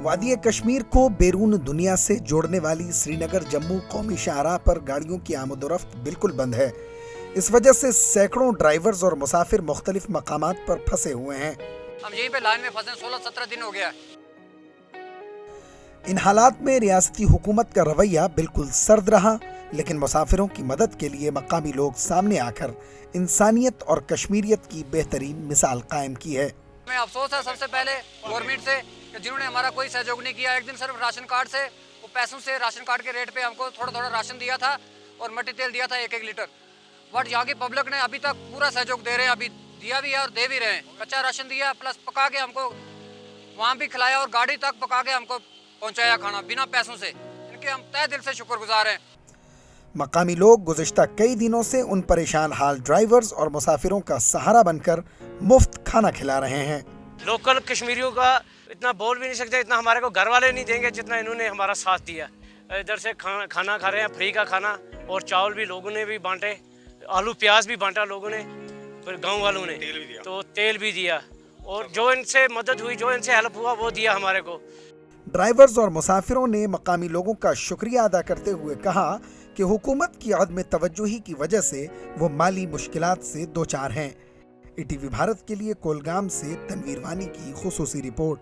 وادی کشمیر کو بیرون دنیا سے جوڑنے والی سرینگر جموں قومی شاہراہ پر گاڑیوں کی آمدورفت بالکل بند ہے۔ اس وجہ سے سینکڑوں ڈرائیورز اور مسافر مختلف مقامات پر پھنسے ہوئے ہیں۔ ہم یہیں پہ لائن میں پھنسے 16-17 دن ہو گیا۔ ان حالات میں ریاستی حکومت کا رویہ بالکل سرد رہا، لیکن مسافروں کی مدد کے لیے مقامی لوگ سامنے آ کر انسانیت اور کشمیریت کی بہترین مثال قائم کی ہے۔ ہمیں افسوس ہے سب سے پہلے گورنمنٹ سے کہ جنہوں نے ہمارا کوئی سہجوگ نہیں کیا۔ ایک دن صرف راشن کارڈ سے وہ پیسوں سے راشن کارڈ کے ریٹ پہ ہم کو تھوڑا تھوڑا راشن دیا تھا اور مٹی تیل دیا تھا 1-1 لیٹر۔ بٹ یہاں کی پبلک نے ابھی تک پورا سہجوگ دے رہے ہیں، ابھی دیا بھی ہے اور دے بھی رہے ہیں۔ کچا راشن دیا پلس پکا کے ہم کو وہاں بھی کھلایا اور گاڑی تک پکا کے ہم کو پہنچایا کھانا بنا پیسوں سے۔ ان کے ہم تہ دل سے شکر گزار ہیں۔ مقامی لوگ گزشتہ کئی دنوں سے ان پریشان حال ڈرائیورز اور مسافروں کا سہارا بن کر مفت کھانا کھلا رہے ہیں۔ لوکل کشمیریوں کا اتنا بول بھی نہیں سکتے، اتنا ہمارے کو گھر والے نہیں دیں گے جتنا انہوں نے ہمارا ساتھ دیا۔ ادھر سے کھانا کھا رہے ہیں، فری کا کھانا، اور چاول بھی لوگوں نے بھی بانٹے، آلو پیاز بھی بانٹا لوگوں نے، پھر گاؤں والوں نے تو تیل بھی دیا، اور جو ان سے مدد ہوئی، جو ان سے ہیلپ ہوا وہ دیا ہمارے کو۔ ڈرائیورز اور مسافروں نے مقامی لوگوں کا شکریہ ادا کرتے ہوئے کہا کہ حکومت کی عدم توجہی کی وجہ سے وہ مالی مشکلات سے دوچار ہیں۔ ای ٹی وی بھارت کے لیے کولگام سے تنویر وانی کی خصوصی رپورٹ۔